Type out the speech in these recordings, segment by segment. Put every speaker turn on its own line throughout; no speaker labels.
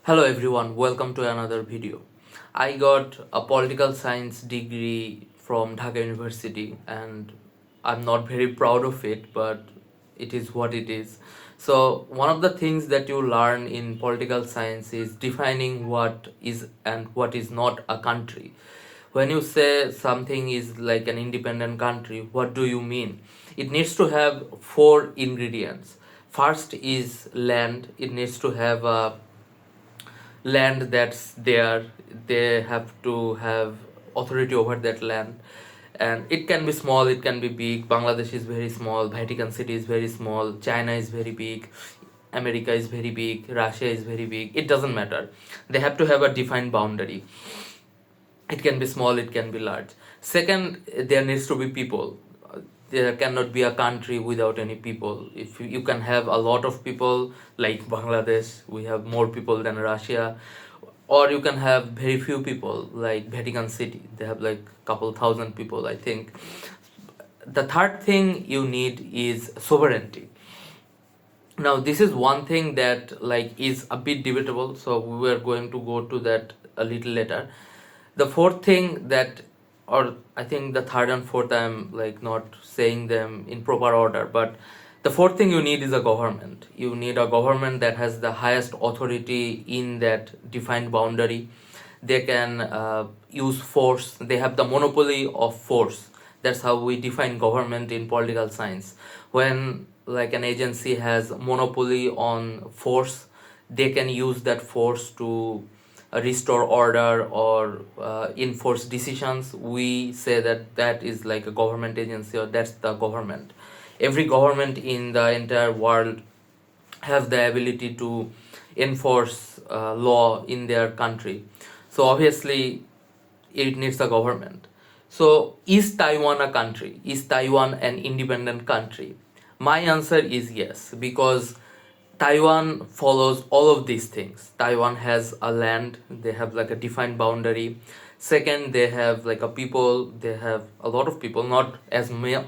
Hello everyone, welcome to another video. I got a political science degree from Dhaka University and I'm not very proud of it, but it is what it is. So, one of the things that you learn in political science is defining what is and what is not a country. When you say something is like an independent country, what do you mean? It needs to have four ingredients. First is land, it needs to have a land that's there. They have to have authority over that land, and it can be small, it can be big. Bangladesh is very small, Vatican City is very small, China is very big, America is very big, Russia is very big. It doesn't matter, they have to have a defined boundary. It can be small, it can be large. Second, there needs to be people. There cannot be a country without any people. If you can have a lot of people like Bangladesh, we have more people than Russia, or you can have very few people like Vatican City, they have like couple thousand people, I think. The third thing you need is sovereignty. Now this is one thing that like is a bit debatable, so we are going to go to that a little later. The fourth thing that, or I think the third and fourth, I'm like not saying them in proper order, but the fourth thing you need is a government. You need a government that has the highest authority in that defined boundary. They can use force, they have the monopoly of force. That's how we define government in political science. When like an agency has monopoly on force, they can use that force to restore order or enforce decisions. We say that that is like a government agency, or that's the government. Every government in the entire world has the ability to enforce law in their country. So obviously it needs a government. So is Taiwan a country? Is Taiwan an independent country? My answer is yes, because Taiwan follows all of these things. Taiwan has a land, they have like a defined boundary. Second, they have like a people, they have a lot of people, not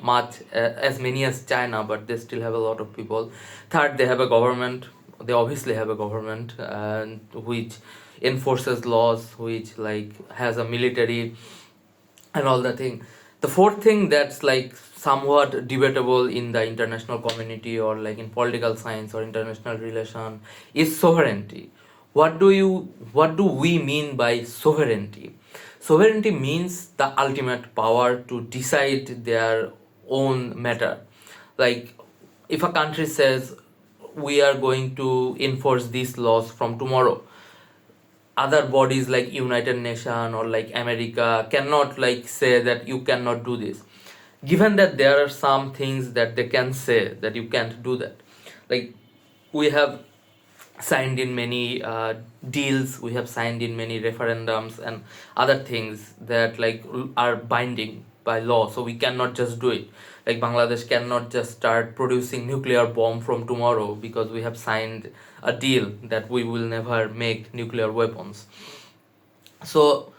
much as many as China, but they still have a lot of people. Third, they have a government. They obviously have a government which enforces laws, which like has a military and all the thing. The fourth thing that's like somewhat debatable in the international community or like in political science or international relation is sovereignty. What do we mean by sovereignty? Sovereignty means the ultimate power to decide their own matter. Like if a country says we are going to enforce these laws from tomorrow, other bodies like United Nation or like America cannot like say that you cannot do this. Given that there are some things that they can say that you can't do that, like we have signed in many deals, we have signed in many referendums and other things that like are binding by law, so we cannot just do it. Like Bangladesh cannot just start producing nuclear bomb from tomorrow because we have signed a deal that we will never make nuclear weapons. So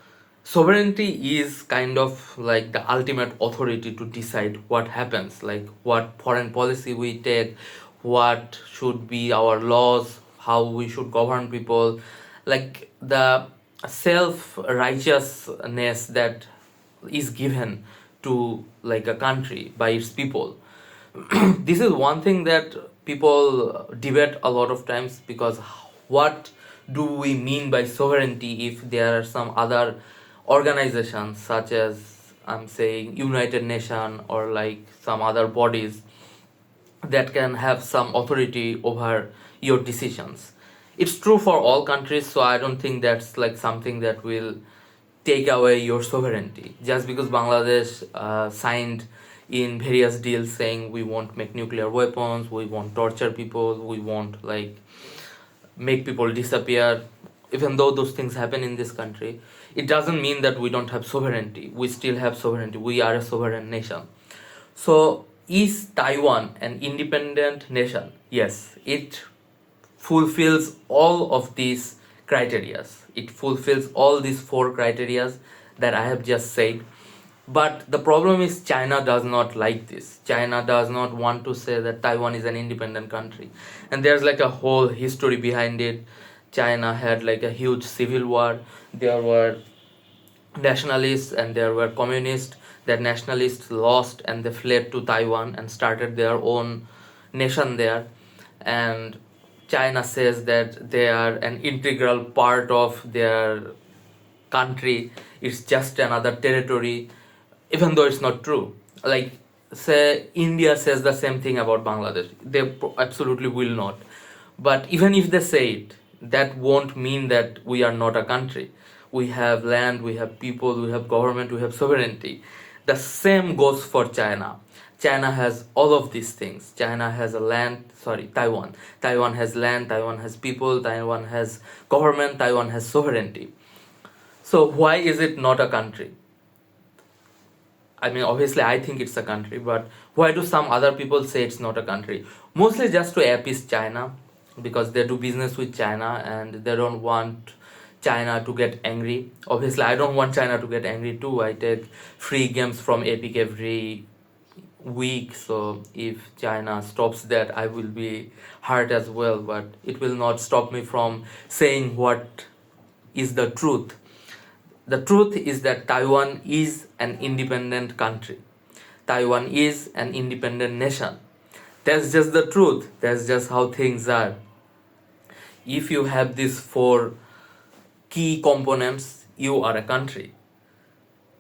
sovereignty is kind of like the ultimate authority to decide what happens, like what foreign policy we take, what should be our laws, how we should govern people, like the self righteousness that is given to like a country by its people. This is one thing that people debate a lot of times, because what do we mean by sovereignty if there are some other organizations such as, I'm saying, United Nation or like some other bodies that can have some authority over your decisions. It's true for all countries, so I don't think that's like something that will take away your sovereignty. Just because Bangladesh signed in various deals saying we won't make nuclear weapons, we won't torture people, we won't like make people disappear, even though those things happen in this country, it doesn't mean that we don't have sovereignty. We still have sovereignty. We are a sovereign nation. So is Taiwan an independent nation? Yes, it fulfills all of these criterias. It fulfills all these four criterias that I have just said. But the problem is China does not like this. China does not want to say that Taiwan is an independent country. And there's like a whole history behind it. China had like a huge civil war. There were nationalists and there were communists. That nationalists lost and they fled to Taiwan and started their own nation there. And China says that they are an integral part of their country. It's just another territory, even though it's not true. Like, say India says the same thing about Bangladesh. They absolutely will not. But even if they say it, that won't mean that we are not a country. We have land, we have people, we have government, we have sovereignty. The same goes for China. China has all of these things. China has a land, sorry, Taiwan. Taiwan has land, Taiwan has people, Taiwan has government, Taiwan has sovereignty. So why is it not a country? I mean, obviously, I think it's a country, but why do some other people say it's not a country? Mostly just to appease China, because they do business with China and they don't want China to get angry. Obviously, I don't want China to get angry too. I take free games from Epic every week, so if China stops that, I will be hurt as well, but it will not stop me from saying what is the truth. The truth is that Taiwan is an independent country. Taiwan is an independent nation. That's just the truth. That's just how things are. If you have these four key components, you are a country.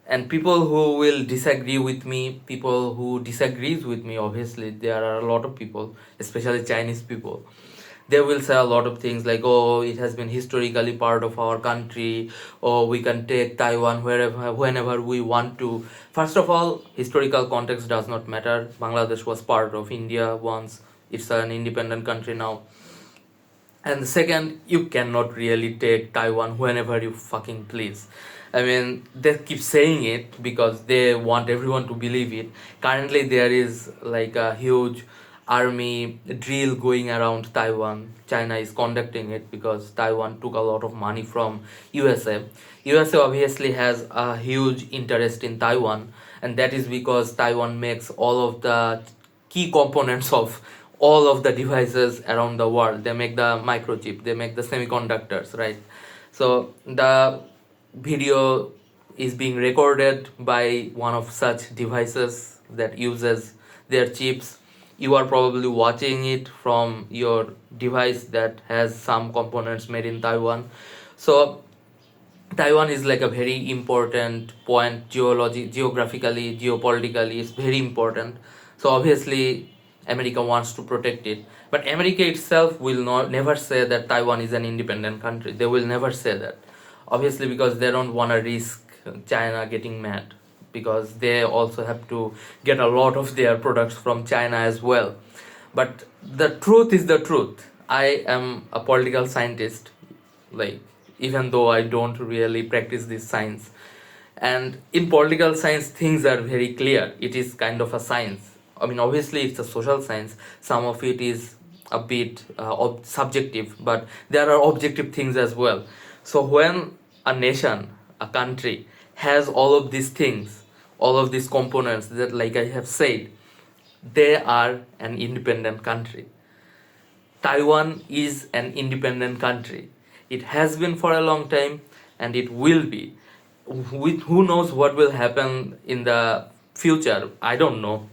And people who will disagree with me, people who disagrees with me, obviously there are a lot of people, especially Chinese people, they will say a lot of things like, oh, it has been historically part of our country, or we can take Taiwan wherever, whenever we want to. First of all, historical context does not matter. Bangladesh was part of India once. It's an independent country now. And the second, you cannot really take Taiwan whenever you fucking please. I mean, they keep saying it because they want everyone to believe it. Currently, there is like a huge army drill going around Taiwan. China is conducting it because Taiwan took a lot of money from USA. USA obviously has a huge interest in Taiwan, and that is because Taiwan makes all of the key components of all of the devices around the world. They make the microchip, they make the semiconductors, right? So the video is being recorded by one of such devices that uses their chips. You are probably watching it from your device that has some components made in Taiwan. So Taiwan is like a very important point geographically, geopolitically, it's very important. So obviously America wants to protect it. But America itself will not never say that Taiwan is an independent country. They will never say that. Obviously because they don't want to risk China getting mad, because they also have to get a lot of their products from China as well. But the truth is the truth. I am a political scientist, like, even though I don't really practice this science. And in political science, things are very clear. It is kind of a science. I mean, obviously, it's a social science. Some of it is a bit subjective, but there are objective things as well. So, when a nation, a country, has all of these things, all of these components that, like I have said, they are an independent country. Taiwan is an independent country. It has been for a long time and it will be. With who knows what will happen in the future? I don't know.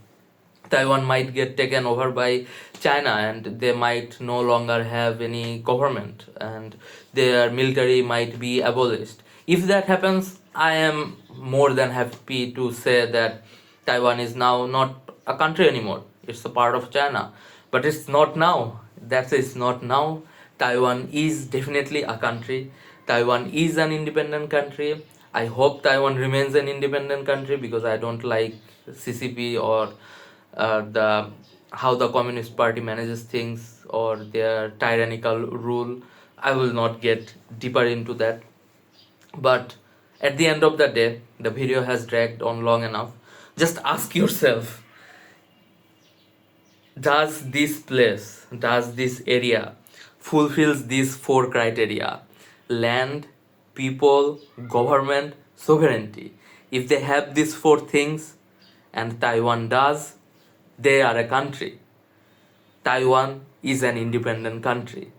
Taiwan might get taken over by China and they might no longer have any government and their military might be abolished. If that happens, I am more than happy to say that Taiwan is now not a country anymore. It's a part of China. But it's not now. That is not now. Taiwan is definitely a country. Taiwan is an independent country. I hope Taiwan remains an independent country because I don't like CCP or the how the Communist Party manages things or their tyrannical rule. I will not get deeper into that. But at the end of the day, the video has dragged on long enough. Just ask yourself, does this place, does this area fulfills these four criteria: land, people, government, sovereignty? If they have these four things, and Taiwan does, they are a country. Taiwan is an independent country.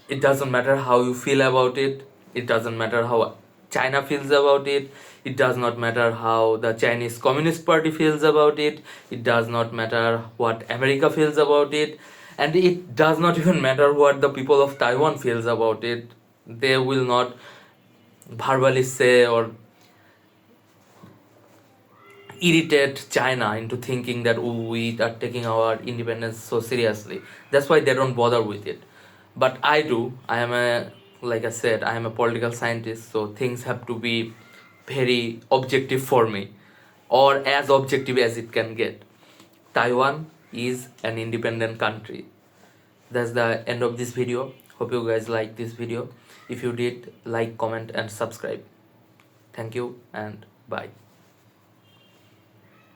It doesn't matter how you feel about it. It doesn't matter how China feels about it. It does not matter how the Chinese Communist Party feels about it. It does not matter what America feels about it. And it does not even matter what the people of Taiwan feels about it. They will not verbally say or irritate China into thinking that, oh, we are taking our independence so seriously. That's why they don't bother with it. But I do. I am a, like I said, I am a political scientist, so things have to be very objective for me, or as objective as it can get. Taiwan is an independent country. That's the end of this video. Hope you guys like this video. If you did, like, comment, and subscribe. Thank you, and bye.